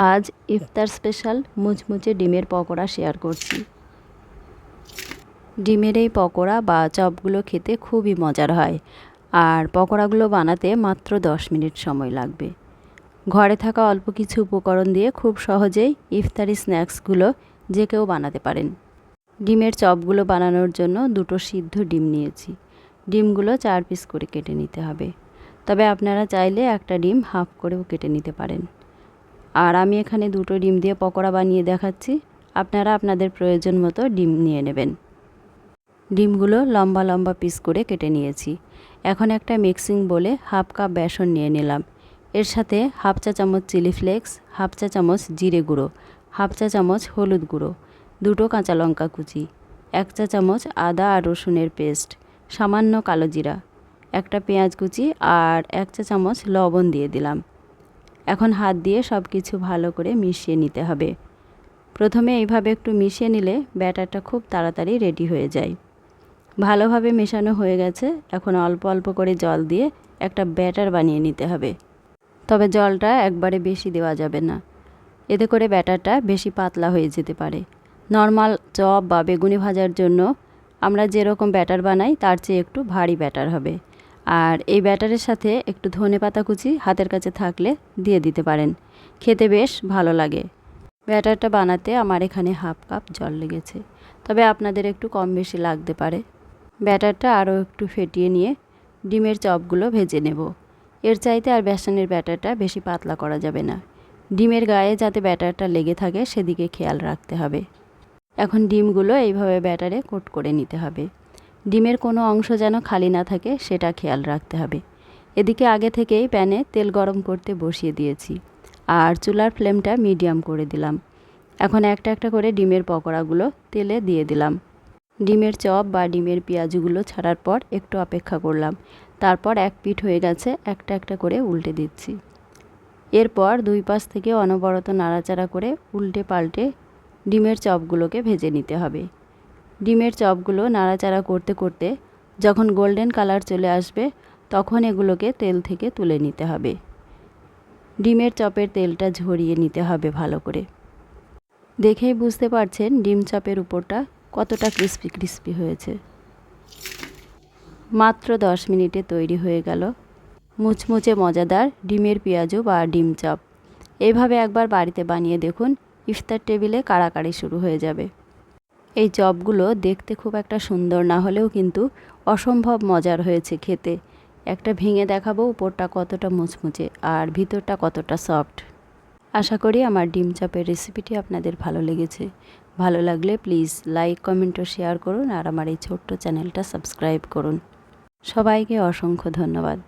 আজ ইফতার স্পেশাল মুচমুচে ডিমের পকোড়া শেয়ার করছি। ডিমের এই পকোড়া বা চপগুলো খেতে খুবই মজার হয়, আর পকোড়াগুলো বানাতে মাত্র 10 মিনিট সময় লাগবে। ঘরে থাকা অল্প কিছু উপকরণ দিয়ে খুব সহজেই ইফতারি স্ন্যাক্সগুলো যে কেউ বানাতে পারেন। ডিমের চপগুলো বানানোর জন্য 2টো সিদ্ধ ডিম নিয়েছি। ডিমগুলো 4 পিস করে কেটে নিতে হবে, তবে আপনারা চাইলে একটা ডিম হাফ করেও কেটে নিতে পারেন। আর আমি এখানে 2টো ডিম দিয়ে পকোড়া বানিয়ে দেখাচ্ছি, আপনারা আপনাদের প্রয়োজন মতো ডিম নিয়ে নেবেন। ডিমগুলো লম্বা লম্বা পিস করে কেটে নিয়েছি। এখন একটা মিক্সিং বোলে হাফ কাপ বেসন নিয়ে নিলাম। এর সাথে হাফ চা চামচ চিলি ফ্লেক্স, হাফ চা চামচ জিরে গুঁড়ো, হাফ চা চামচ হলুদ গুঁড়ো, 2টো কাঁচা লঙ্কা কুচি, 1 চা চামচ আদা আর রসুনের পেস্ট, সামান্য কালো জিরা, একটা পেঁয়াজ কুচি আর 1 চা চামচ লবণ দিয়ে দিলাম। এখন হাত দিয়ে সব কিছু ভালো করে মিশিয়ে নিতে হবে। প্রথমে এইভাবে একটু মিশিয়ে নিলে ব্যাটারটা খুব তাড়াতাড়ি রেডি হয়ে যায়। ভালোভাবে মেশানো হয়ে গেছে। এখন অল্প অল্প করে জল দিয়ে একটা ব্যাটার বানিয়ে নিতে হবে, তবে জলটা একবারে বেশি দেওয়া যাবে না, এতে করে ব্যাটারটা বেশি পাতলা হয়ে যেতে পারে। নর্মাল চপ বা বেগুনি ভাজার জন্য আমরা যেরকম ব্যাটার বানাই তার চেয়ে একটু ভারী ব্যাটার হবে। আর এই ব্যাটারের সাথে একটু ধনেপাতা কুচি হাতের কাছে থাকলে দিয়ে দিতে পারেন, খেতে বেশ ভালো লাগে। ব্যাটারটা বানাতে আমার এখানে হাফ কাপ জল লেগেছে, তবে আপনাদের একটু কম বেশি লাগতে পারে। ব্যাটারটা আরও একটু ফেটিয়ে নিয়ে ডিমের চপগুলো ভেজে নেব। এর চাইতে আর বেসনের ব্যাটারটা বেশি পাতলা করা যাবে না। ডিমের গায়ে যাতে ব্যাটারটা লেগে থাকে সেদিকে খেয়াল রাখতে হবে। এখন ডিমগুলো এইভাবে ব্যাটারে কোট করে নিতে হবে। ডিমের কোনো অংশ যেন খালি না থাকে সেটা খেয়াল রাখতে হবে। এদিকে আগে থেকেই প্যানে তেল গরম করতে বসিয়ে দিয়েছি, আর চুলার ফ্লেমটা মিডিয়াম করে দিলাম। এখন একটা একটা করে ডিমের পকোড়াগুলো তেলে দিয়ে দিলাম। ডিমের চপ বা ডিমের পেঁয়াজগুলো ছাড়ার পর একটু অপেক্ষা করলাম, তারপর এক পিঠ হয়ে গেছে, একটা একটা করে উল্টে দিচ্ছি। এরপর 2 পাশ থেকে অনবরত নাড়াচাড়া করে উল্টে পাল্টে ডিমের চপগুলোকে ভেজে নিতে হবে। ডিমের চপগুলো নাড়াচাড়া করতে করতে যখন গোল্ডেন কালার চলে আসবে তখন এগুলোকে তেল থেকে তুলে নিতে হবে। ডিমের চপের তেলটা ঝরিয়ে নিতে হবে ভালো করে। দেখেই বুঝতে পারছেন ডিম চপের উপরটা কতটা ক্রিস্পি ক্রিস্পি হয়েছে। মাত্র 10 মিনিটে তৈরি হয়ে গেল মুচমুচে মজাদার ডিমের পেঁয়াজু বা ডিম চপ। এইভাবে একবার বাড়িতে বানিয়ে দেখুন, ইফতার টেবিলে কাড়াকাড়ি শুরু হয়ে যাবে। এই চপগুলো দেখতে খুব একটা সুন্দর না হলেও কিন্তু অসম্ভব মজার হয়েছে খেতে। একটা ভেঙে দেখাবো উপরটা কতটা মুচমুচে আর ভিতরটা কতটা সফট। আশা করি আমার ডিম চপের রেসিপিটি আপনাদের ভালো লেগেছে। ভালো লাগলে প্লিজ লাইক, কমেন্ট ও শেয়ার করুন, আর আমার এই ছোট্ট চ্যানেলটা সাবস্ক্রাইব করুন। সবাইকে অসংখ্য ধন্যবাদ।